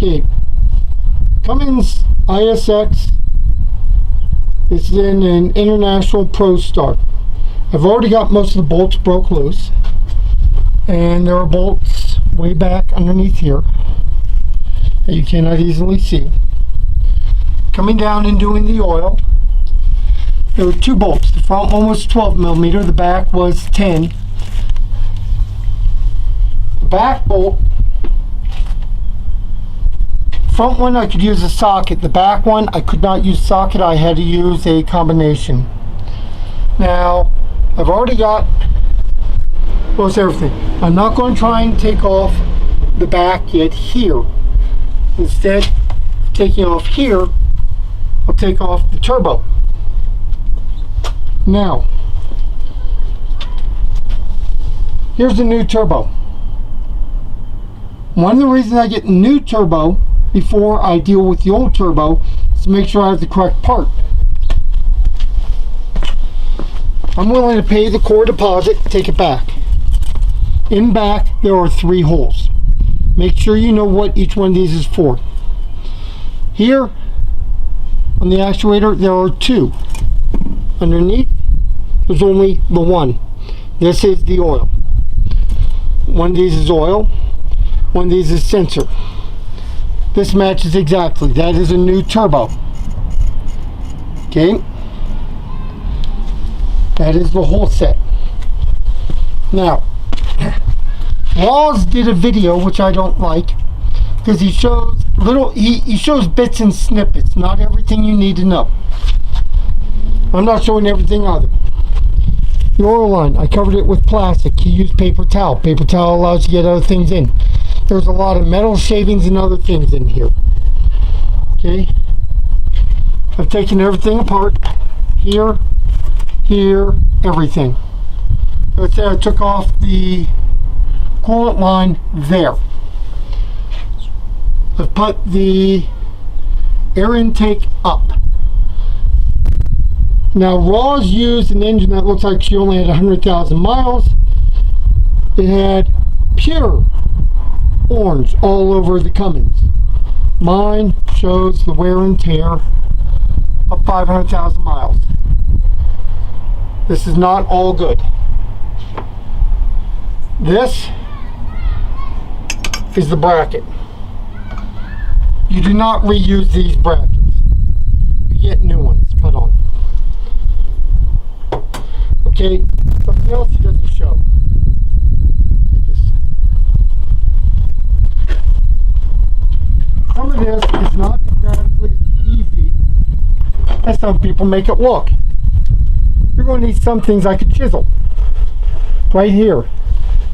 Okay, Cummins ISX is in an International Prostar. I've already got most of the bolts broke loose, and there are bolts way back underneath here that you cannot easily see. Coming down and doing the oil, there were two bolts. The front one was 12 millimeter, the back was 10. The back bolt, front one I could use a socket, the back one I could not use socket, I had to use a combination. Now I've already got most everything. I'm not going to try and take off the back yet here. Instead of taking off here, I'll take off the turbo. Now here's the new turbo. One of the reasons I get new turbo before I deal with the old turbo is to make sure I have the correct part. I'm willing to pay the core deposit, take it back. In back there are 3 holes. Make sure you know what each one of these is for. Here on the actuator there are 2. Underneath there's only the 1. This is the oil. One of these is oil, one of these is sensor. This matches exactly. That is a new turbo. Okay, that is the whole set. Now Laws did a video which I don't like, because he shows he shows bits and snippets, not everything you need to know. I'm not showing everything either. The oil line, I covered it with plastic. He used paper towel. Paper towel allows you to get other things in. There's a lot of metal shavings and other things in here. Okay, I've taken everything apart. Here, everything. Let's say I took off the coolant line there. I've put the air intake up. Now Raw's used an engine that looks like she only had 100,000 miles. It had pure orange all over the Cummins. Mine shows the wear and tear of 500,000 miles. This is not all good. This is the bracket. You do not reuse these brackets. You get new ones put on. Okay, something else he doesn't show. Like this. Some of this is not exactly easy as some people make it look. You're going to need some things I could chisel. Right here.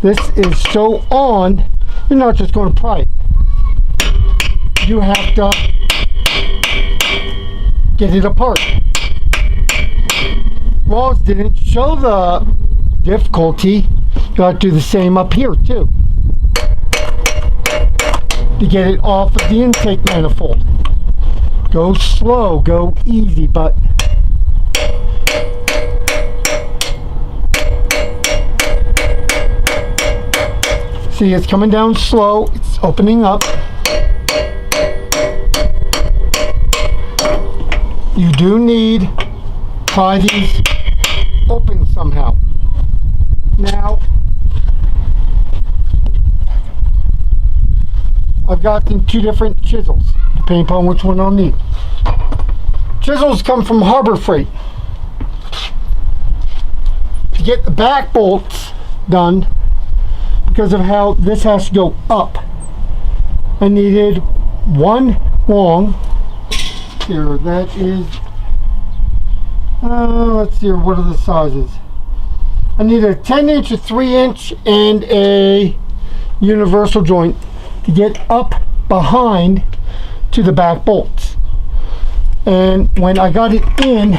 This is so on, you're not just going to pry it. You have to get it apart. Laws didn't show the difficulty. You have to do the same up here too, to get it off of the intake manifold. Go slow, go easy, but see, it's coming down slow, it's opening up. You do need to pry these open somehow. Now, I've got them 2 different chisels, depending upon which one I'll need. Chisels come from Harbor Freight. To get the back bolts done, because of how this has to go up, I needed 1 long. Here, that is, let's see, what are the sizes? I need a 10-inch, a 3-inch, and a universal joint to get up behind to the back bolts. And when I got it in,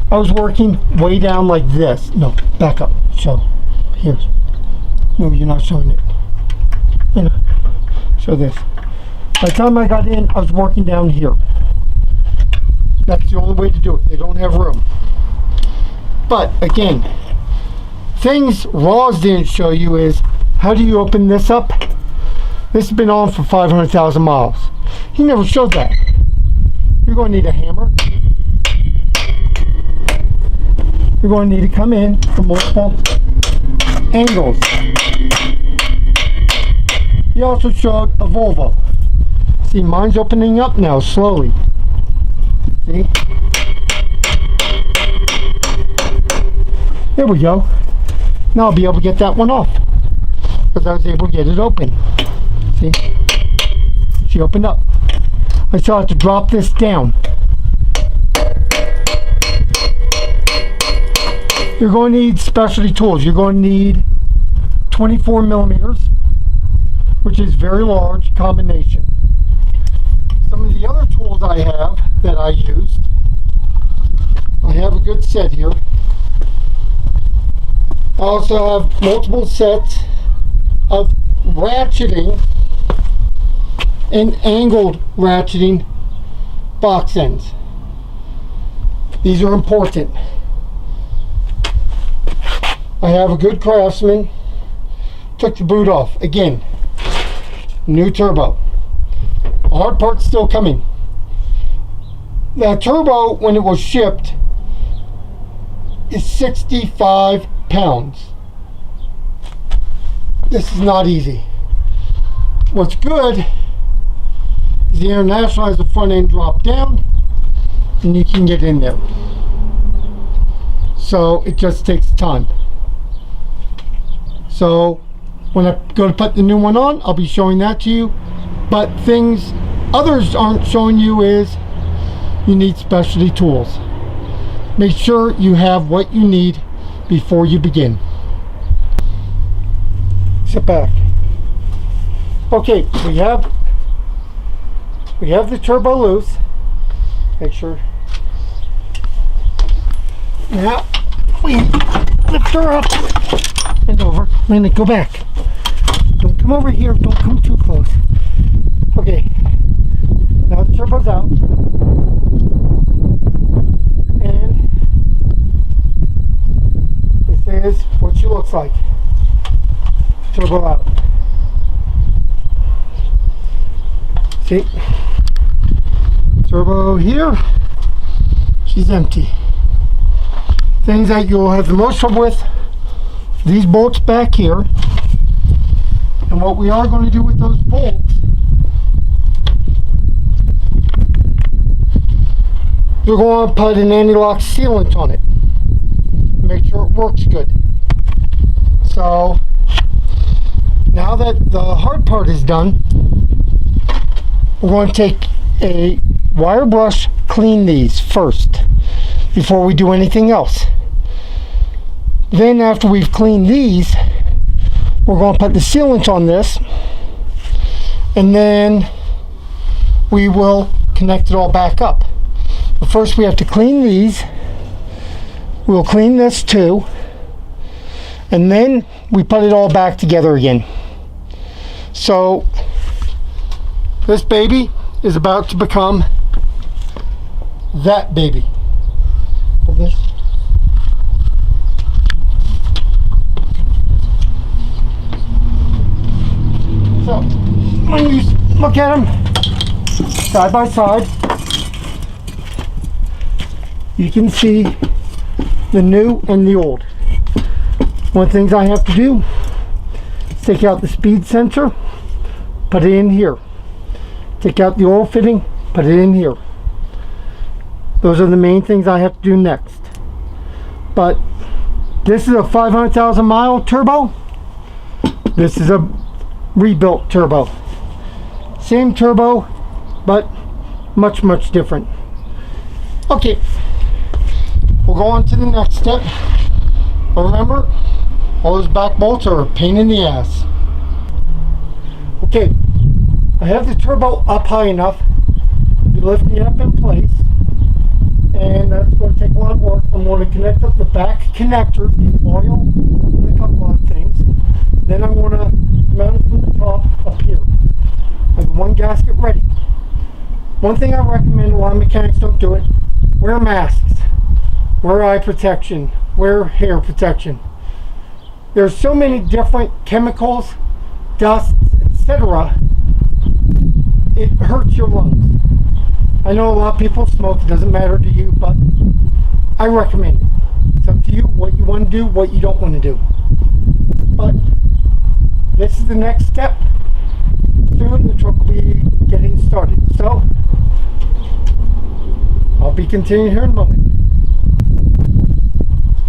I was working way down like this. No, back up. Show. Here. No, you're not showing it. You know, show this. By the time I got in, I was working down here. That's the only way to do it. They don't have room. But again, things Raws didn't show you is, how do you open this up? This has been on for 500,000 miles. He never showed that. You're going to need a hammer. You're going to need to come in from multiple angles. He also showed a Volvo. See, mine's opening up now slowly. See? There we go. Now I'll be able to get that one off because I was able to get it open. See? She opened up. I still have to drop this down. You're going to need specialty tools. You're going to need 24 millimeters, which is very large combination. Some of the other tools I have that I used, I have a good set here. I also have multiple sets of ratcheting and angled ratcheting box ends. These are important. I have a good Craftsman. Took the boot off. Again, new turbo. The hard part's still coming. The turbo, when it was shipped, is 65 pounds. This is not easy. What's good is the International has the front end drop down and you can get in there. So it just takes time. So when I go to put the new one on, I'll be showing that to you. But things others aren't showing you is you need specialty tools. Make sure you have what you need before you begin. Sit back. Okay, we have the turbo loose. Make sure. Now we lift her up and over. Landon, go back. Don't come over here. Don't come too close. Okay. Now the turbo's out. And this is what she looks like. Turbo out. See? Turbo here. She's empty. Things that you'll have the most trouble with, these bolts back here. And what we are going to do with those bolts, we're going to put an anti-lock sealant on it. Make sure it works good. So now that the hard part is done, we're going to take a wire brush, clean these first before we do anything else. Then after we've cleaned these, we're going to put the sealant on this, and then we will connect it all back up. But first we have to clean these. We'll clean this too, and then we put it all back together again. So this baby is about to become that baby. This. So when you look at them side by side, you can see the new and the old. One of the things I have to do is take out the speed sensor, put it in here. Take out the oil fitting, put it in here. Those are the main things I have to do next. But this is a 500,000 mile turbo. This is a rebuilt turbo. Same turbo, but much different. Okay, we'll go on to the next step. But remember, all those back bolts are a pain in the ass. Okay, I have the turbo up high enough to lift it up in place, and that's going to take a lot of work. I'm going to connect up the back connectors, the oil, and a couple other things. Then I'm going to mount it from the top up here. I have one gasket ready. One thing I recommend, a lot of mechanics don't do it, wear masks, wear eye protection, wear hair protection. There's so many different chemicals, dusts, etc. it hurts your lungs. I know a lot of people smoke, it doesn't matter to you, but I recommend it. It's up to you what you want to do, what you don't want to do. But this is the next step. Soon the truck will be getting started. So I'll be continuing here in a moment.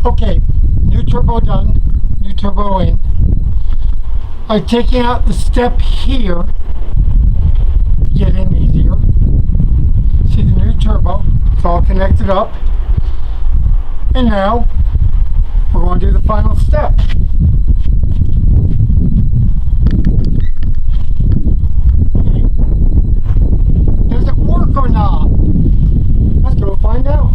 Okay, new turbo done, new turbo in. I'm taking out the step here to get in easier. See the new turbo, it's all connected up. And now we're going to do the final step. Okay. Does it work or not? Let's go find out.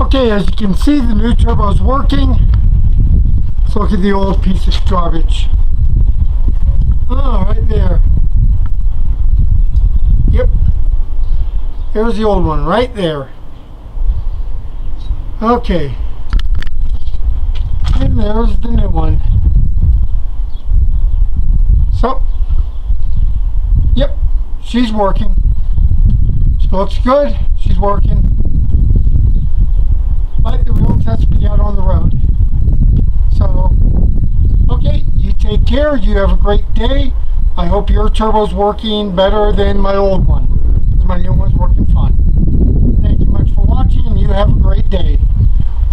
Okay, as you can see, the new turbo is working. Let's look at the old piece of garbage. Oh, right there. Yep. There's the old one, right there. Okay. And there's the new one. So, yep, she's working. She looks good, she's working. But the real test will be out on the road. So, okay, you take care. You have a great day. I hope your turbo's working better than my old one, because my new one's working fine. Thank you much for watching, and you have a great day.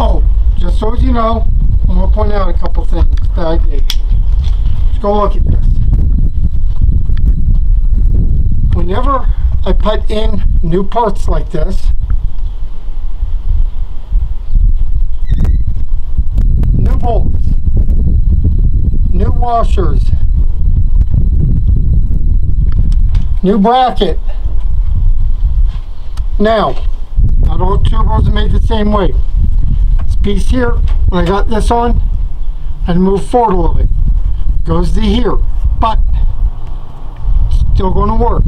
Oh, just so as you know, I'm going to point out a couple things that I did. Let's go look at this. Whenever I put in new parts like this, new bolts, new washers, new bracket. Now, not all turbos are made the same way. This piece here, when I got this on, I had to move forward a little bit. It goes to here, but it's still going to work.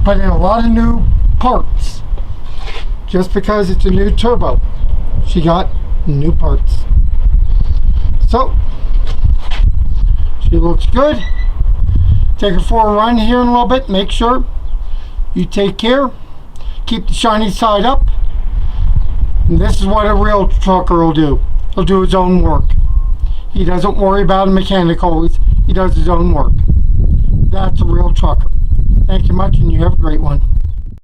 Put in a lot of new parts. Just because it's a new turbo, she got new parts. So, she looks good. Take her for a run here in a little bit. Make sure you take care. Keep the shiny side up. And this is what a real trucker will do. He'll do his own work. He doesn't worry about a mechanic always. He does his own work. That's a real trucker. Thank you much, and you have a great one.